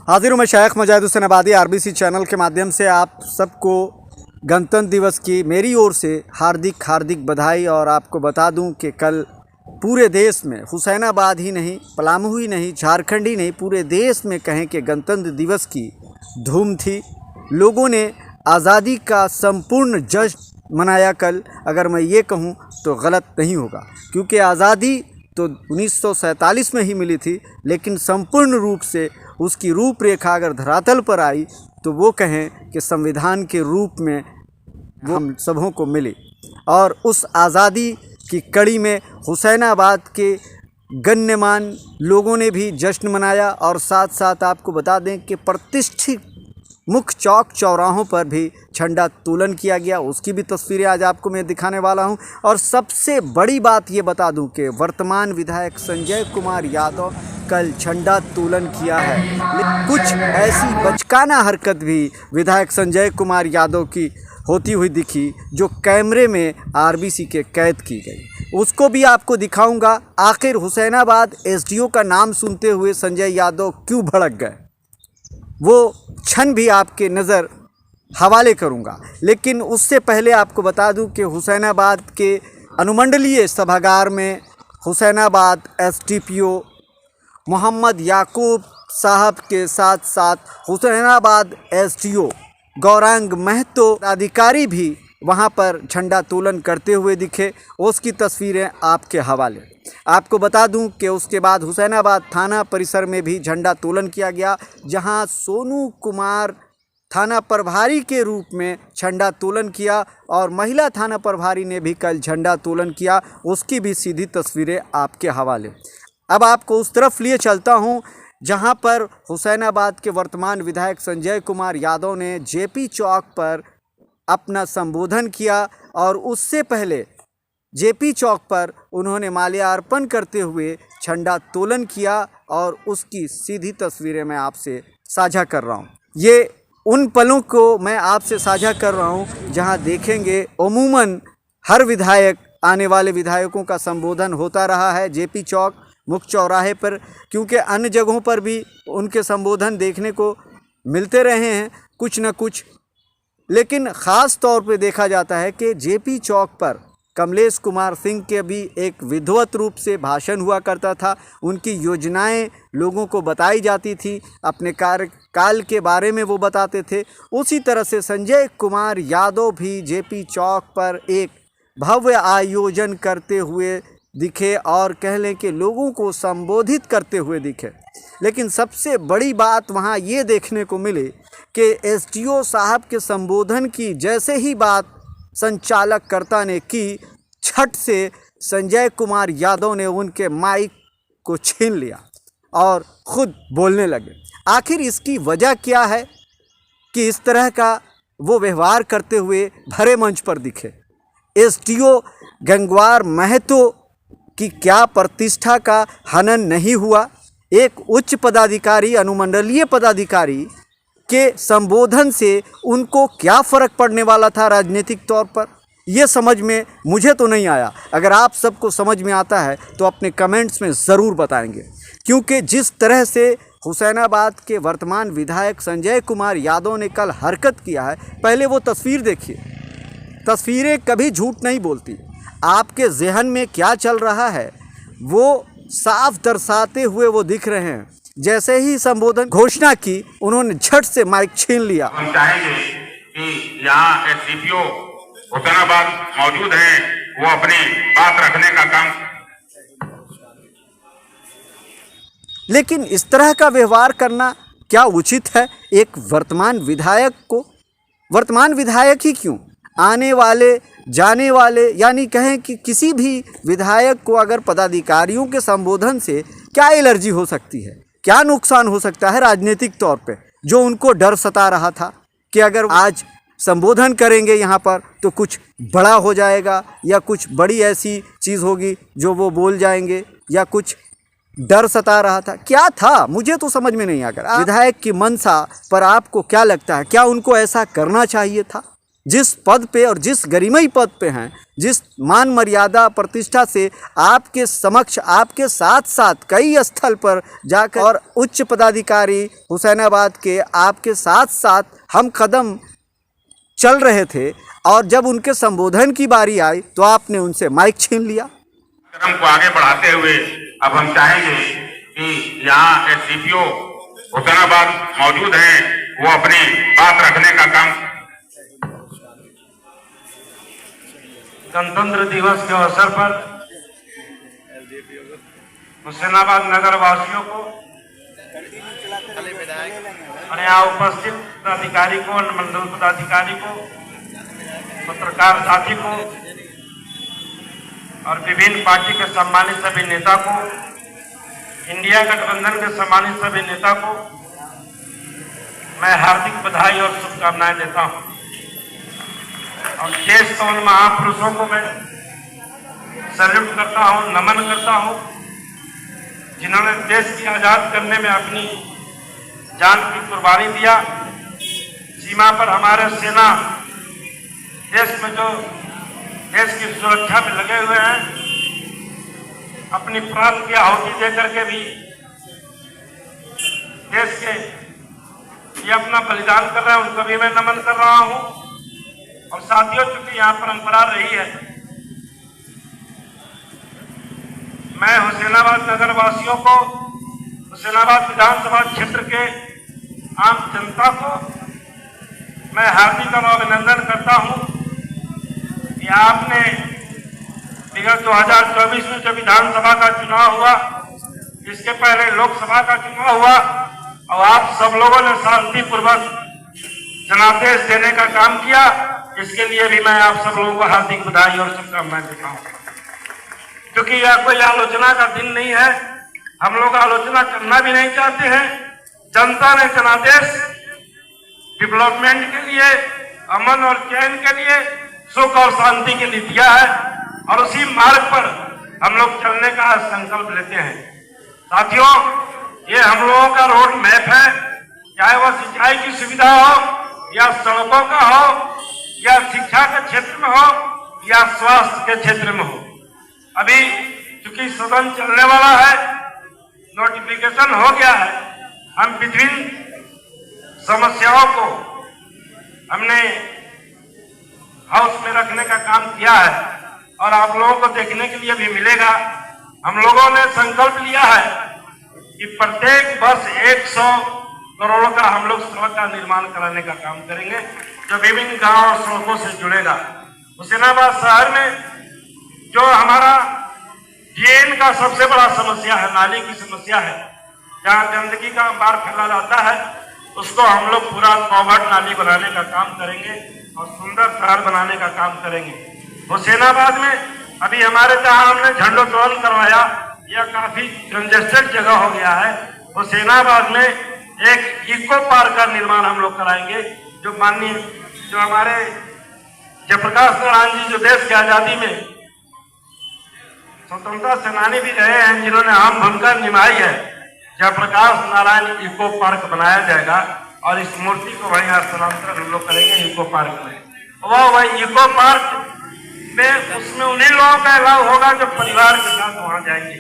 हाजिर हूँ मैं शेख मुजाहिद हुसैन आबादी। आरबीसी चैनल के माध्यम से आप सबको गणतंत्र दिवस की मेरी ओर से हार्दिक हार्दिक बधाई। और आपको बता दूं कि कल पूरे देश में, हुसैनाबाद ही नहीं, पलामू ही नहीं, झारखंड ही नहीं, पूरे देश में कहें कि गणतंत्र दिवस की धूम थी। लोगों ने आज़ादी का संपूर्ण जश्न मनाया कल। अगर मैं ये कहूँ तो गलत नहीं होगा, क्योंकि आज़ादी तो 1947 में ही मिली थी, लेकिन संपूर्ण रूप से उसकी रूपरेखा अगर धरातल पर आई तो वो कहें कि संविधान के रूप में वो हम सबों को मिली। और उस आज़ादी की कड़ी में हुसैनाबाद के गण्यमान लोगों ने भी जश्न मनाया। और साथ साथ आपको बता दें कि प्रतिष्ठित मुख्य चौक चौराहों पर भी झंडा तोलन किया गया। उसकी भी तस्वीरें आज आपको मैं दिखाने वाला हूं। और सबसे बड़ी बात ये बता दूं कि वर्तमान विधायक संजय कुमार यादव कल झंडा तोलन किया है। कुछ ऐसी बचकाना हरकत भी विधायक संजय कुमार यादव की होती हुई दिखी जो कैमरे में आरबीसी के कैद की गई। उसको भी आपको दिखाऊंगा। आखिर हुसैनाबाद एसडीओ का नाम सुनते हुए संजय यादव क्यों भड़क गए, वो क्षण भी आपके नज़र हवाले करूंगा। लेकिन उससे पहले आपको बता दूं कि हुसैनाबाद के अनुमंडलीय सभागार में हुसैनाबाद एसडीपीओ मोहम्मद याकूब साहब के साथ साथ हुसैनाबाद एसडीओ गौरांग महतो अधिकारी भी वहां पर झंडा तोलन करते हुए दिखे। उसकी तस्वीरें आपके हवाले। आपको बता दूं कि उसके बाद हुसैनाबाद थाना परिसर में भी झंडा तोलन किया गया, जहां सोनू कुमार थाना प्रभारी के रूप में झंडा तोलन किया और महिला थाना प्रभारी ने भी कल झंडा तोलन किया। उसकी भी सीधी तस्वीरें आपके हवाले। अब आपको उस तरफ लिए चलता हूं जहां पर हुसैनाबाद के वर्तमान विधायक संजय कुमार यादव ने जेपी चौक पर अपना संबोधन किया। और उससे पहले जेपी चौक पर उन्होंने माल्यार्पण करते हुए झंडा तोलन किया और उसकी सीधी तस्वीरें मैं आपसे साझा कर रहा हूं। ये उन पलों को मैं आपसे साझा कर रहा हूं जहां देखेंगे अमूमन हर विधायक, आने वाले विधायकों का संबोधन होता रहा है जेपी चौक मुख्य चौराहे पर, क्योंकि अन्य जगहों पर भी उनके संबोधन देखने को मिलते रहे हैं कुछ न कुछ। लेकिन ख़ास तौर पे देखा जाता है कि जेपी चौक पर कमलेश कुमार सिंह के भी एक विधिवत रूप से भाषण हुआ करता था। उनकी योजनाएं लोगों को बताई जाती थी, अपने कार्यकाल के बारे में वो बताते थे। उसी तरह से संजय कुमार यादव भी जेपी चौक पर एक भव्य आयोजन करते हुए दिखे और कह लें कि लोगों को संबोधित करते हुए दिखे। लेकिन सबसे बड़ी बात वहाँ ये देखने को मिली कि एसडीओ साहब के संबोधन की जैसे ही बात संचालककर्ता ने की, झट से संजय कुमार यादव ने उनके माइक को छीन लिया और ख़ुद बोलने लगे। आखिर इसकी वजह क्या है कि इस तरह का वो व्यवहार करते हुए भरे मंच पर दिखे? एसडीओ गंगवार महतो की क्या प्रतिष्ठा का हनन नहीं हुआ? एक उच्च पदाधिकारी, अनुमंडलीय पदाधिकारी के संबोधन से उनको क्या फ़र्क पड़ने वाला था राजनीतिक तौर पर? ये समझ में मुझे तो नहीं आया। अगर आप सबको समझ में आता है तो अपने कमेंट्स में ज़रूर बताएंगे, क्योंकि जिस तरह से हुसैनाबाद के वर्तमान विधायक संजय कुमार यादव ने कल हरकत किया है, पहले वो तस्वीर देखिए। तस्वीरें कभी झूठ नहीं बोलती। आपके जहन में क्या चल रहा है वो साफ दर्शाते हुए वो दिख रहे हैं। जैसे ही संबोधन घोषणा की, उन्होंने झट से माइक छीन लिया। हम चाहेंगे कि यहाँ एसडीपीओ हुसैनाबाद मौजूद हैं, वो अपनी बात रखने का काम। लेकिन इस तरह का व्यवहार करना क्या उचित है एक वर्तमान विधायक को? वर्तमान विधायक ही क्यों, आने वाले जाने वाले, यानी कहें कि किसी भी विधायक को अगर पदाधिकारियों के संबोधन से क्या एलर्जी हो सकती है, क्या नुकसान हो सकता है राजनीतिक तौर पे, जो उनको डर सता रहा था कि अगर आज संबोधन करेंगे यहाँ पर तो कुछ बड़ा हो जाएगा या कुछ बड़ी ऐसी चीज़ होगी जो वो बोल जाएंगे, या कुछ डर सता रहा था। क्या था मुझे तो समझ में नहीं आकर। विधायक की मंशा पर आपको क्या लगता है, क्या उनको ऐसा करना चाहिए था? जिस पद पे और जिस गरिमई पद पे हैं, जिस मान मर्यादा प्रतिष्ठा से आपके समक्ष आपके साथ साथ कई स्थल पर जाकर और उच्च पदाधिकारी हुसैनाबाद के आपके साथ साथ हम कदम चल रहे थे, और जब उनके संबोधन की बारी आई तो आपने उनसे माइक छीन लिया। कदम को आगे बढ़ाते हुए अब हम चाहेंगे कि यहाँ एसडीपीओ हुसैनाबाद मौजूद हैं, वो अपनी बात रखने का काम। गणतंत्र दिवस के अवसर पर हुसैनाबाद नगर वासियों को और यहाँ उपस्थित पदाधिकारी को, मंडल पदाधिकारी को, पत्रकार साथी को और विभिन्न पार्टी के सम्मानित सभी नेता को, इंडिया गठबंधन के सम्मानित सभी नेता को मैं हार्दिक बधाई और शुभकामनाएं देता हूं। और देश के उन महापुरुषों को मैं सैल्यूट करता हूं, नमन करता हूं, जिन्होंने देश की आजाद करने में अपनी जान की कुर्बानी दिया। सीमा पर हमारे सेना देश में जो देश की सुरक्षा में लगे हुए हैं, अपनी प्राण की आहुति दे करके भी देश के ये अपना बलिदान कर रहे हैं, उनको भी मैं नमन कर रहा हूं। और साथियों, चूंकि यहाँ परंपरा रही है, मैं हुसैनाबाद नगर वासियों को, हुसैनाबाद विधानसभा क्षेत्र के आम जनता को मैं हार्दिक और अभिनंदन करता हूं कि आपने विगत 2024 में जो विधानसभा का चुनाव हुआ, इसके पहले लोकसभा का चुनाव हुआ, और आप सब लोगों ने शांतिपूर्वक जनादेश देने का काम किया। इसके लिए भी मैं आप सब लोगों को हार्दिक बधाई और शुभकामनाएं देता हूं। क्योंकि यह कोई आलोचना का दिन नहीं है, हम लोग आलोचना करना भी नहीं चाहते हैं। जनता ने जनादेश डेवलपमेंट के लिए, अमन और चैन के लिए, सुख और शांति के लिए दिया है, और उसी मार्ग पर हम लोग चलने का संकल्प लेते हैं। साथियों, ये हम लोगों का रोड मैप है, चाहे वह सिंचाई की सुविधा हो, या सड़कों का हो, या शिक्षा के क्षेत्र में हो, या स्वास्थ्य के क्षेत्र में हो। अभी चूंकि सदन चलने वाला है, नोटिफिकेशन हो गया है, हम विभिन्न समस्याओं को हमने हाउस में रखने का काम किया है, और आप लोगों को देखने के लिए भी मिलेगा। हम लोगों ने संकल्प लिया है कि प्रत्येक वर्ष 100 करोड़ का हम लोग सड़क का निर्माण कराने का काम करेंगे, जो विभिन्न गांव और सड़कों से जुड़ेगा। हुसैनाबाद शहर में जो हमारा ड्रेन का सबसे बड़ा समस्या है, नाली की समस्या है, जहां गंदगी का अंबार फैला जाता है, उसको हम लोग पूरा कॉवर्ड नाली बनाने का काम करेंगे और सुंदर शहर बनाने का काम करेंगे। हुसैनाबाद में अभी हमारे जहां हमने झंडोत्तोलन करवाया, यह काफी कंजेस्टेड जगह हो गया है। हुसैनाबाद में एक इको पार्क का निर्माण हम लोग कराएंगे, जो माननीय जो हमारे जयप्रकाश नारायण जी, जो देश की आजादी में स्वतंत्रता सेनानी भी रहे हैं, जिन्होंने अहम भूमिका निभाई है, जयप्रकाश नारायण इको पार्क बनाया जाएगा, और इस मूर्ति को वहीं स्थानांतरण हम लोग करेंगे इको पार्क में। वह इको पार्क में उसमें उन्हीं लोगों का अलाव होगा जो परिवार के साथ वहां जाएंगे।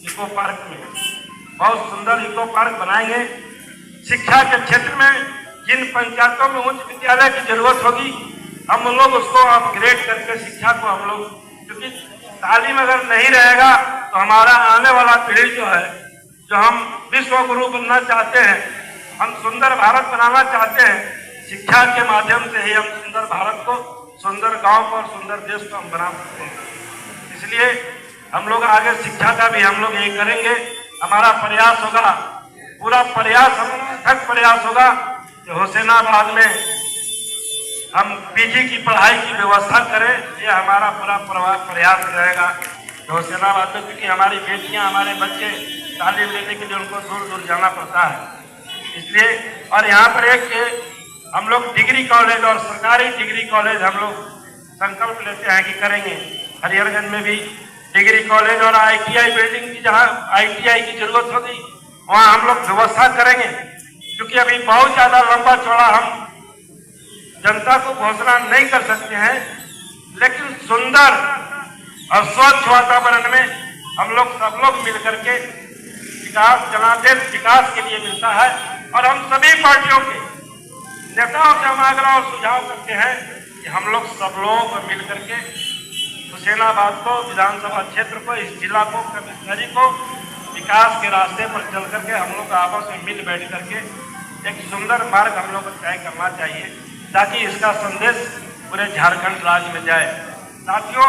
इको पार्क में बहुत सुंदर इको पार्क बनाएंगे। शिक्षा के क्षेत्र में जिन पंचायतों में उच्च विद्यालय की जरूरत होगी, हम लोग उसको अपग्रेड करके शिक्षा को हम लोग, क्योंकि तालीम अगर नहीं रहेगा तो हमारा आने वाला पीढ़ी जो है, जो हम विश्व गुरु बनना चाहते हैं, हम सुंदर भारत बनाना चाहते हैं, शिक्षा के माध्यम से ही हम सुंदर भारत को, सुंदर गांव को और सुंदर देश को हम बना सकते हैं। इसलिए हम लोग आगे शिक्षा का भी हम लोग यही करेंगे। हमारा प्रयास होगा, पूरा प्रयास, हमारा अथक प्रयास होगा कि हुसैनाबाद में हम पीजी की पढ़ाई की व्यवस्था करें। ये हमारा पूरा प्रयास रहेगा। तो हुसैनाबाद में, क्योंकि हमारी बेटियां, हमारे बच्चे तालीम लेने के लिए उनको दूर दूर जाना पड़ता है, इसलिए। और यहाँ पर एक हम लोग डिग्री कॉलेज और सरकारी डिग्री कॉलेज हम लोग संकल्प लेते हैं कि करेंगे। हरिहरगंज में भी डिग्री कॉलेज और ITI बिल्डिंग की, जहाँ ITI की जरूरत होगी वहाँ हम लोग व्यवस्था करेंगे, क्योंकि अभी बहुत ज्यादा लंबा चौड़ा हम जनता को घोषणा नहीं कर सकते हैं, लेकिन सुंदर और स्वच्छ वातावरण में हम लोग सब लोग मिलकर के विकास, जनादेश विकास के लिए मिलता है। और हम सभी पार्टियों के नेताओं से हम आग्रह और सुझाव करते हैं कि हम लोग सब लोग मिलकर के हुसैनाबाद को, विधानसभा क्षेत्र को, इस जिला को, कमिश्नरी को विकास के रास्ते पर चल करके हम लोग आपस में मिल बैठ करके एक सुंदर मार्ग हम लोग को तय करना चाहिए, ताकि इसका संदेश पूरे झारखंड राज्य में जाए। साथियों,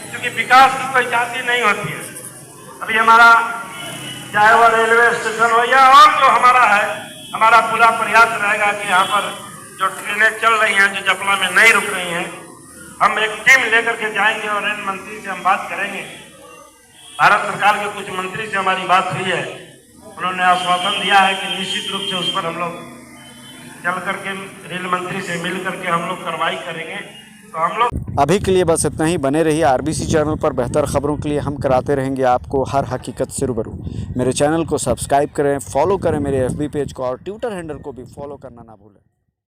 क्योंकि विकास की कोई जाति नहीं होती है। अभी हमारा चाहे वह रेलवे स्टेशन हो या और जो हमारा है, हमारा पूरा प्रयास रहेगा कि यहाँ पर जो ट्रेनें चल रही हैं, जो जपला में नहीं रुक रही हैं, हम एक टीम लेकर के जाएंगे और रेल मंत्री से हम बात करेंगे। भारत सरकार के कुछ मंत्री से हमारी बात हुई है, उन्होंने आश्वासन दिया है कि निश्चित रूप से उस पर हम लोग चल करके रेल मंत्री से मिल करके हम लोग कार्रवाई करेंगे। तो हम लोग अभी के लिए बस इतना ही। बने रहिए आरबीसी चैनल पर। बेहतर खबरों के लिए हम कराते रहेंगे आपको हर हकीकत से रूबरू। मेरे चैनल को सब्सक्राइब करें, फॉलो करें मेरे FB पेज को, और ट्विटर हैंडल को भी फॉलो करना ना भूलें।